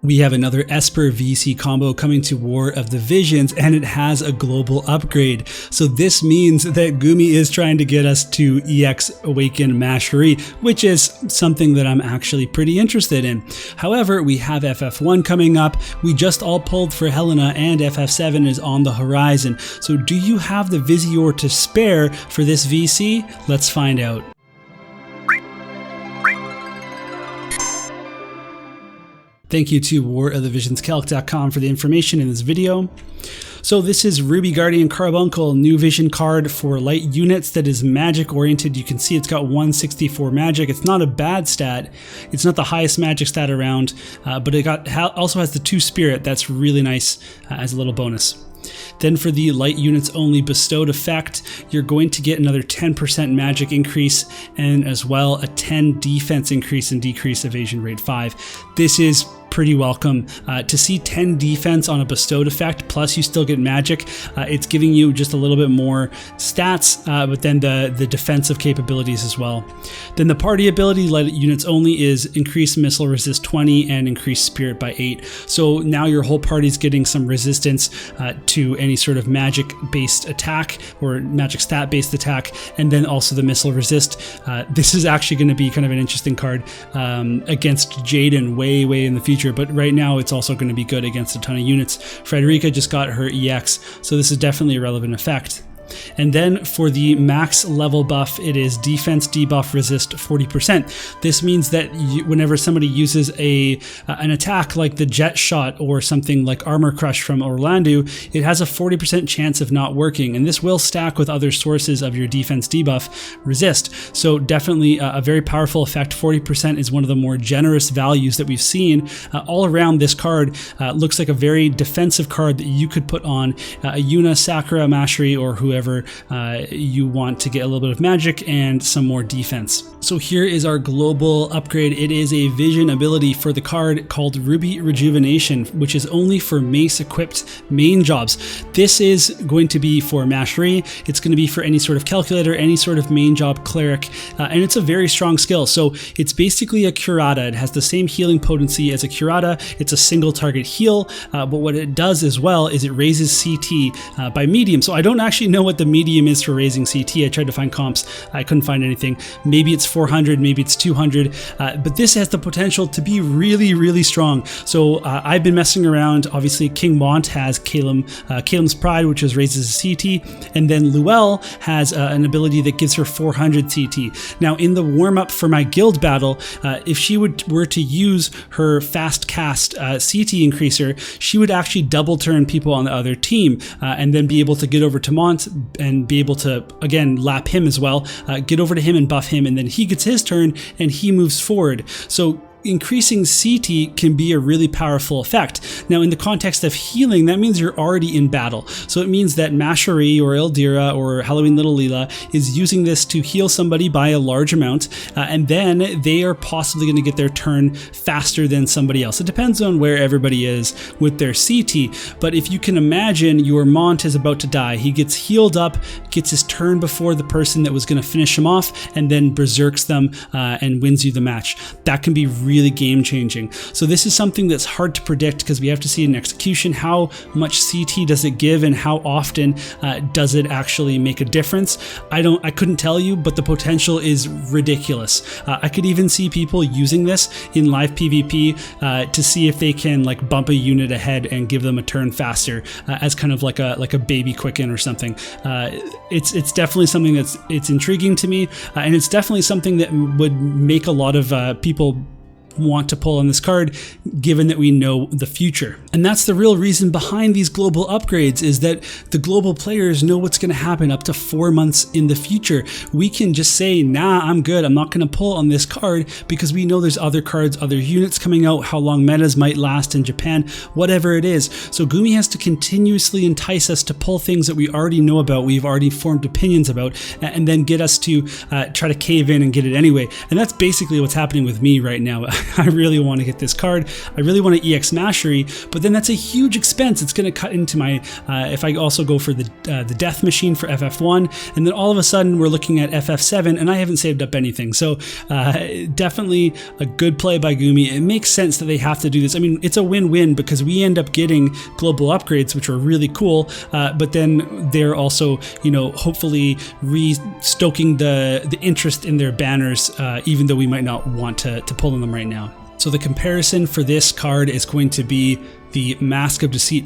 We have another Esper VC combo coming to War of the Visions, and it has a global upgrade. So this means that Gumi is trying to get us to EX Awaken Macherie, which is something that I'm actually pretty interested in. However, we have FF1 coming up, we just all pulled for Helena, and FF7 is on the horizon. So do you have the Visior to spare for this VC? Let's find out. Thank you to warofthevisionscalc.com for the information in this video. So this is Ruby Guardian Carbuncle, new vision card for light units that is magic oriented. You can see it's got 164 magic. It's not a bad stat. It's not the highest magic stat around, but it also has the 2 spirit. That's really nice as a little bonus. Then for the light units only bestowed effect, you're going to get another 10% magic increase and as well a 10 defense increase and decrease evasion rate 5. This is pretty welcome. To see 10 defense on a bestowed effect, plus you still get magic, it's giving you just a little bit more stats, but then the defensive capabilities as well. Then the party ability, light units only, is increased missile resist 20 and increased spirit by 8. So now your whole party's getting some resistance to any sort of magic based attack or magic stat based attack, and then also the missile resist. This is actually going to be kind of an interesting card against Jaden way in the future, but right now it's also going to be good against a ton of units. Frederica just got her EX, so this is definitely a relevant effect. And then for the max level buff, it is defense debuff resist 40%. This means that whenever somebody uses an attack like the jet shot or something like armor crush from Orlando, it has a 40% chance of not working, and this will stack with other sources of your defense debuff resist. So definitely a very powerful effect. 40% is one of the more generous values that we've seen all around. This card looks like a very defensive card that you could put on a Yuna, Sakura, Macherie, or whoever you want to get a little bit of magic and some more defense. So here is our global upgrade. It is a vision ability for the card called Ruby Rejuvenation, which is only for mace equipped main jobs. This is going to be for Macherie. It's going to be for any sort of calculator, any sort of main job cleric, and it's a very strong skill. So it's basically a curata. It has the same healing potency as a curata. It's a single target heal, but what it does as well is it raises CT by medium. So I don't actually know what the medium is for raising CT. I tried to find comps. I couldn't find anything. Maybe it's 400, maybe it's 200, but this has the potential to be really strong. So I've been messing around. Obviously, King Mont has Caelim's Pride, which raises CT, and then Luelle has an ability that gives her 400 CT. Now, in the warm-up for my guild battle, if she were to use her fast cast CT increaser, she would actually double turn people on the other team, and then be able to get over to Mont and be able to, again, lap him as well, get over to him and buff him, and then he gets his turn and he moves forward. So increasing CT can be a really powerful effect. Now, in the context of healing, that means you're already in battle. So it means that Macherie or Ildira or Halloween Little Leela is using this to heal somebody by a large amount, and then they are possibly going to get their turn faster than somebody else. It depends on where everybody is with their CT, but if you can imagine your Mont is about to die, he gets healed up, gets his turn before the person that was going to finish him off, and then berserks them and wins you the match. That can be really game changing. So this is something that's hard to predict because we have to see in execution how much CT does it give and how often does it actually make a difference. I couldn't tell you, but the potential is ridiculous. I could even see people using this in live PvP to see if they can like bump a unit ahead and give them a turn faster as kind of like a baby quicken or something. It's definitely something it's intriguing to me, and it's definitely something that would make a lot of people want to pull on this card, given that we know the future. And that's the real reason behind these global upgrades, is that the global players know what's going to happen up to 4 months in the future. We can just say, nah, I'm good, I'm not going to pull on this card, because we know there's other cards, other units coming out, how long metas might last in Japan, whatever it is. So Gumi has to continuously entice us to pull things that we already know about, we've already formed opinions about, and then get us to try to cave in and get it anyway. And that's basically what's happening with me right now. I really want to get this card. I really want to EX Macherie, but then that's a huge expense. It's going to cut into my, if I also go for the Death Machine for FF1, and then all of a sudden we're looking at FF7, and I haven't saved up anything. So definitely a good play by Gumi. It makes sense that they have to do this. I mean, it's a win-win because we end up getting global upgrades, which are really cool, but then they're also, you know, hopefully stoking the interest in their banners, even though we might not want to pull on them right now. So the comparison for this card is going to be the Mask of Deceit.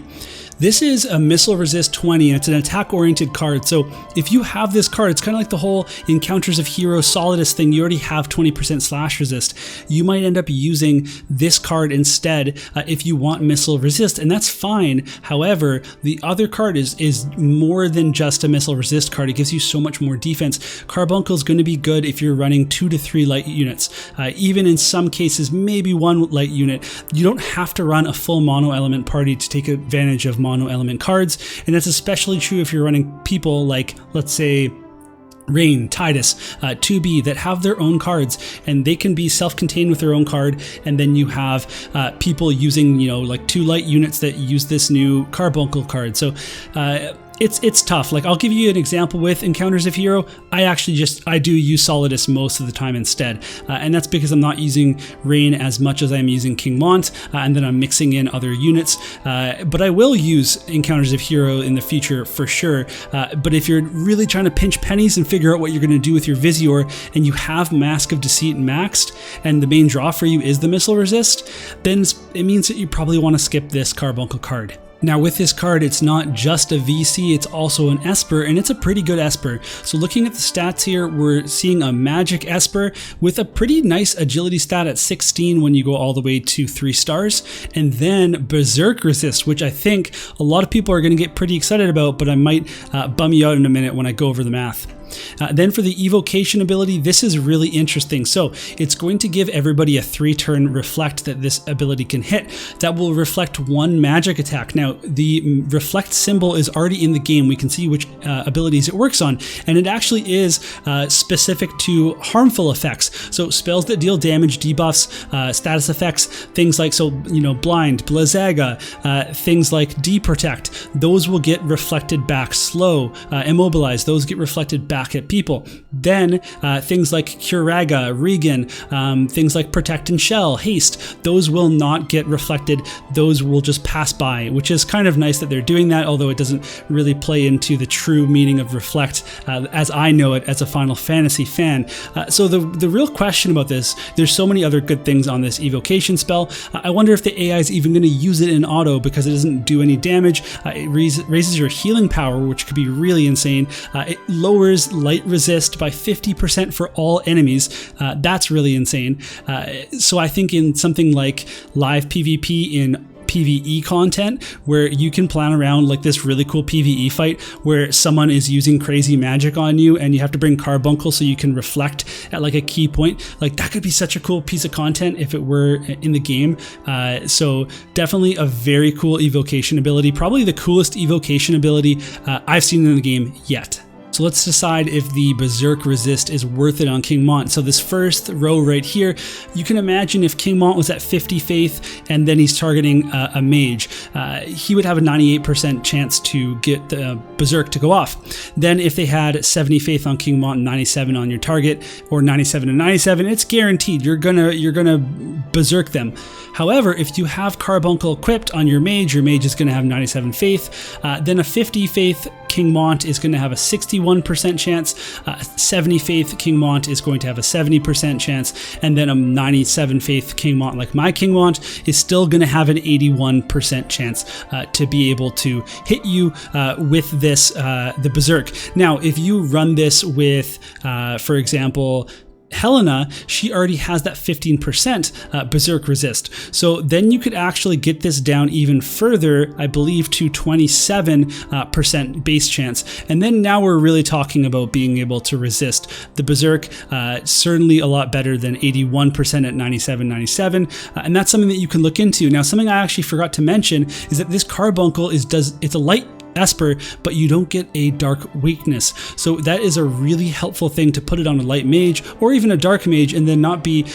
This is a missile resist 20, and it's an attack-oriented card. So if you have this card, it's kind of like the whole Encounters of Heroes Solidus thing. You already have 20% slash resist. You might end up using this card instead if you want missile resist, and that's fine. However, the other card is more than just a missile resist card. It gives you so much more defense. Carbuncle is going to be good if you're running 2 to 3 light units. Even in some cases, maybe 1 light unit. You don't have to run a full mono element party to take advantage of mono element cards, and that's especially true if you're running people like, let's say, Rain, Tidus, 2B that have their own cards, and they can be self-contained with their own card, and then you have people using, you know, like 2 light units that use this new Carbuncle card. So it's tough. Like, I'll give you an example with Encounters of Hero. I do use Solidus most of the time instead, and that's because I'm not using Rain as much as I'm using King Mont, and then I'm mixing in other units. But I will use Encounters of Hero in the future for sure. But if you're really trying to pinch pennies and figure out what you're going to do with your Visior, and you have Mask of Deceit maxed, and the main draw for you is the missile resist, then it means that you probably want to skip this Carbuncle card. Now with this card, it's not just a VC, it's also an Esper, and it's a pretty good Esper. So looking at the stats here, we're seeing a magic Esper with a pretty nice agility stat at 16 when you go all the way to 3 stars, and then Berserk resist, which I think a lot of people are going to get pretty excited about, but I might bum you out in a minute when I go over the math. Then for the evocation ability, this is really interesting. So it's going to give everybody a 3-turn reflect that this ability can hit that will reflect 1 magic attack. Now the reflect symbol is already in the game. We can see which abilities it works on, and it actually is specific to harmful effects. So spells that deal damage, debuffs, status effects, things like, so, you know, blind, Blizzaga, things like deprotect, those will get reflected back. Slow, immobilize, those get reflected back at people. Then things like Curaga, Regan, things like Protect and Shell, Haste, those will not get reflected. Those will just pass by, which is kind of nice that they're doing that, although it doesn't really play into the true meaning of reflect as I know it as a Final Fantasy fan. So the real question about this, there's so many other good things on this evocation spell. I wonder if the AI is even going to use it in auto because it doesn't do any damage. It raises your healing power, which could be really insane. It lowers light resist by 50% for all enemies. That's really insane. So I think in something like live PvP in PvE content, where you can plan around like this really cool PvE fight where someone is using crazy magic on you and you have to bring Carbuncle so you can reflect at like a key point, like that could be such a cool piece of content if it were in the game. So definitely a very cool evocation ability, probably the coolest evocation ability I've seen in the game yet. So let's decide if the Berserk resist is worth it on King Mont. So this first row right here, you can imagine if King Mont was at 50 faith and then he's targeting a mage, he would have a 98% chance to get the Berserk to go off. Then if they had 70 faith on King Mont and 97 on your target, or 97 and 97, it's guaranteed you're gonna Berserk them. However, if you have Carbuncle equipped on your mage is gonna have 97 faith. Then a 50 faith King Mont is going to have a 61% chance, 70 faith King Mont is going to have a 70% chance, and then a 97 faith King Mont, like my King Mont, is still going to have an 81% chance to be able to hit you with this, the Berserk. Now, if you run this with, for example, Helena, she already has that 15% Berserk resist. So then you could actually get this down even further, I believe, to 27% base chance. And then now we're really talking about being able to resist the Berserk, certainly a lot better than 81% at 97. And that's something that you can look into. Now, something I actually forgot to mention is that this Carbuncle it's a light Esper, but you don't get a dark weakness. So that is a really helpful thing to put it on a light mage or even a dark mage, and then not be,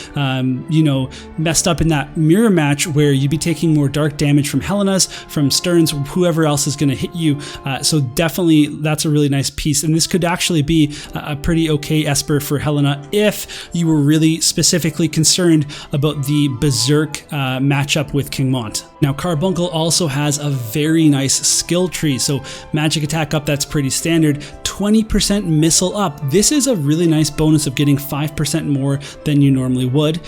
you know, messed up in that mirror match where you'd be taking more dark damage from Helena's, from Stearns, whoever else is going to hit you. So definitely that's a really nice piece, and this could actually be a pretty okay Esper for Helena if you were really specifically concerned about the Berserk matchup with King Mont. Now Carbuncle also has a very nice skill tree, so magic attack up, that's pretty standard. 20% missile up. This is a really nice bonus of getting 5% more than you normally would.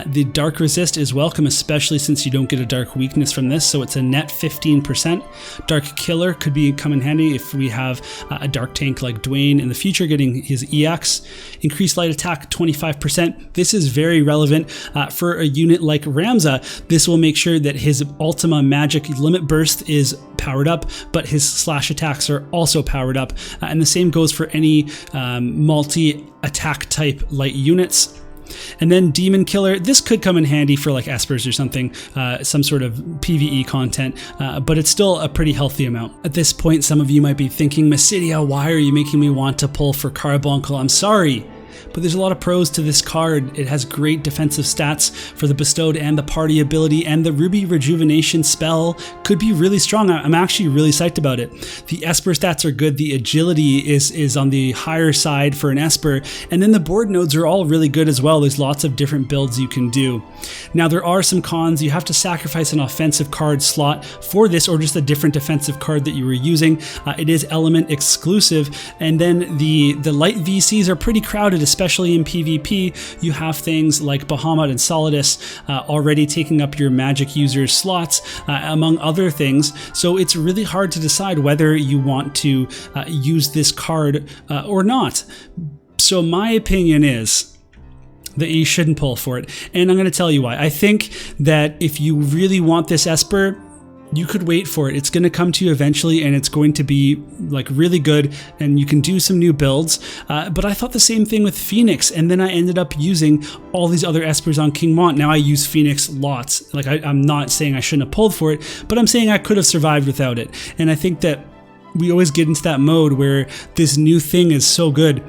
The dark resist is welcome, especially since you don't get a dark weakness from this, so it's a net 15%. Dark killer could come in handy if we have a dark tank like Dwayne in the future getting his EX. Increased light attack 25%. This is very relevant for a unit like Ramza. This will make sure that his Ultima magic limit burst is powered up, but his slash attacks are also powered up, and the same goes for any multi-attack type light units. And then Demon Killer, this could come in handy for like Espers or something, some sort of PvE content, but it's still a pretty healthy amount. At this point, some of you might be thinking, Mysidia, why are you making me want to pull for Carbuncle? I'm sorry, but there's a lot of pros to this card. It has great defensive stats for the bestowed and the party ability, and the Ruby Rejuvenation spell could be really strong. I'm actually really psyched about it. The Esper stats are good. The agility is on the higher side for an Esper, and then the board nodes are all really good as well. There's lots of different builds you can do. Now there are some cons. You have to sacrifice an offensive card slot for this, or just a different defensive card that you were using. It is element exclusive, and then the light VCs are pretty crowded, especially in PvP. You have things like Bahamut and Solidus already taking up your magic users' slots, among other things. So it's really hard to decide whether you want to use this card or not. So my opinion is that you shouldn't pull for it, and I'm going to tell you why. I think that if you really want this Esper, you could wait for it. It's going to come to you eventually, and it's going to be like really good, and you can do some new builds. But I thought the same thing with Phoenix, and then I ended up using all these other Espers on King Mont. Now I use Phoenix lots. Like I'm not saying I shouldn't have pulled for it, but I'm saying I could have survived without it. And I think that we always get into that mode where this new thing is so good,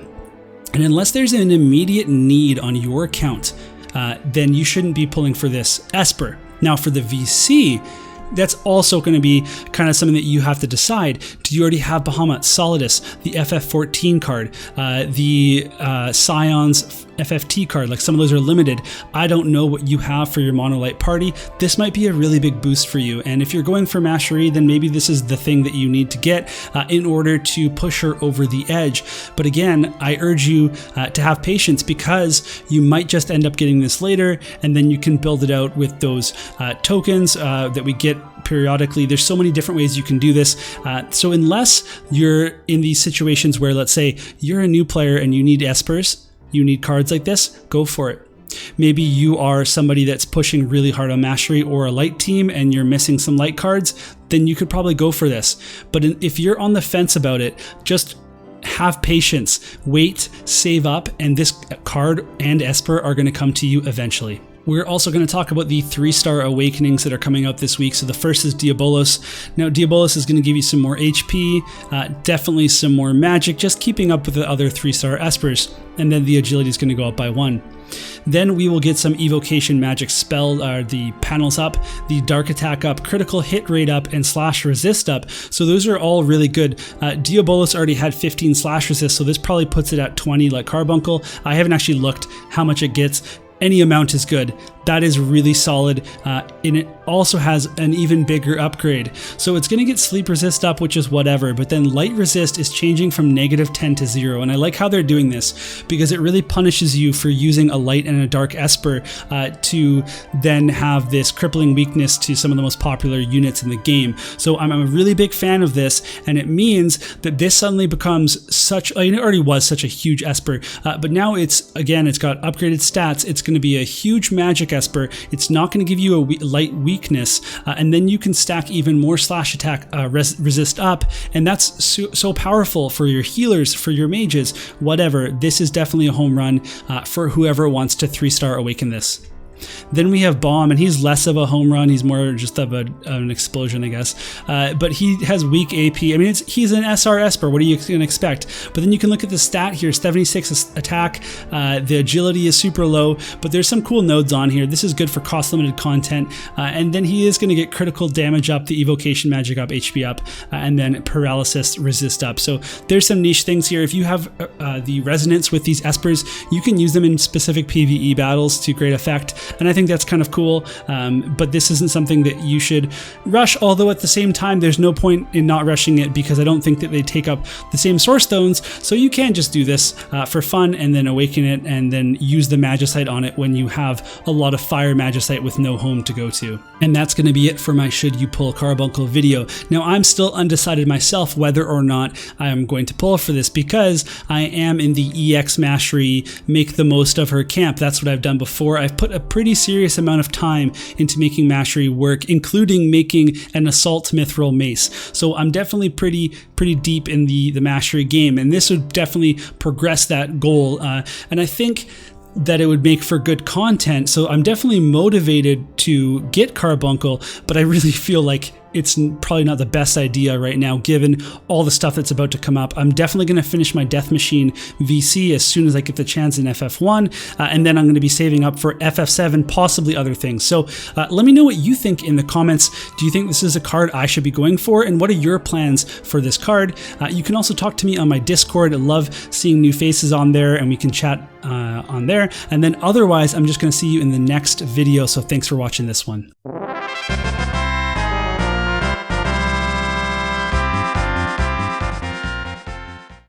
and unless there's an immediate need on your account, then you shouldn't be pulling for this Esper. Now for the VC, that's also going to be kind of something that you have to decide. Do you already have Bahamut, Solidus, the FF14 card, the Scion's FFT card? Like some of those are limited. I don't know what you have for your Monolight party. This might be a really big boost for you. And if you're going for Macherie, then maybe this is the thing that you need to get in order to push her over the edge. But again, I urge you to have patience, because you might just end up getting this later, and then you can build it out with those tokens that we get periodically. There's so many different ways you can do this. So unless you're in these situations where, let's say, you're a new player and you need Espers, you need cards like this, go for it. Maybe you are somebody that's pushing really hard on Macherie or a light team and you're missing some light cards, then you could probably go for this. But if you're on the fence about it, just have patience, wait, save up, and this card and Esper are going to come to you eventually. We're also going to talk about the 3-star awakenings that are coming out this week. So the first is Diabolos. Now Diabolos is going to give you some more HP, definitely some more magic, just keeping up with the other 3-star Espers, and then the agility is going to go up by 1. Then we will get some evocation magic spell, the panels up, the dark attack up, critical hit rate up, and slash resist up. So those are all really good. Diabolos already had 15 slash resist, so this probably puts it at 20 like Carbuncle. I haven't actually looked how much it gets. Any amount is good. That is really solid, and it also has an even bigger upgrade. So it's going to get sleep resist up, which is whatever, but then light resist is changing from -10 to 0, and I like how they're doing this, because it really punishes you for using a light and a dark Esper to then have this crippling weakness to some of the most popular units in the game. So I'm a really big fan of this, and it means that this suddenly becomes such, it already was such a huge Esper, but now it's got upgraded stats. It's going to be a huge magic Esper. It's not going to give you a light weakness, and then you can stack even more slash attack resist up, and that's so powerful for your healers, for your mages, whatever. This is definitely a home run for whoever wants to 3-star awaken this. Then we have Bomb, and he's less of a home run. He's more just of an explosion, I guess. But he has weak AP. I mean, he's an SR Esper. What are you going to expect? But then you can look at the stat here, 76 attack. The agility is super low, but there's some cool nodes on here. This is good for cost-limited content. And then he is going to get critical damage up, the evocation magic up, HP up, and then paralysis resist up. So there's some niche things here. If you have the resonance with these Espers, you can use them in specific PvE battles to great effect, and I think that's kind of cool. But this isn't something that you should rush, although at the same time there's no point in not rushing it because I don't think that they take up the same source stones, so you can just do this for fun and then awaken it and then use the Magicite on it when you have a lot of fire Magicite with no home to go to. And that's going to be it for my Should You Pull Carbuncle video. Now I'm still undecided myself whether or not I am going to pull for this because I am in the EX Macherie, make the most of her camp. That's what I've done before. I've put a pretty serious amount of time into making Macherie work, including making an Assault Mithril Mace. So I'm definitely pretty deep in the Macherie game, and this would definitely progress that goal. And I think that it would make for good content. So I'm definitely motivated to get Carbuncle, but I really feel like it's probably not the best idea right now given all the stuff that's about to come up. I'm definitely going to finish my Death Machine VC as soon as I get the chance in FF1, and then I'm going to be saving up for FF7, possibly other things. So let me know what you think in the comments. Do you think this is a card I should be going for, and what are your plans for this card? You can also talk to me on my Discord. I love seeing new faces on there, and we can chat on there. And then otherwise, I'm just going to see you in the next video. So thanks for watching this one.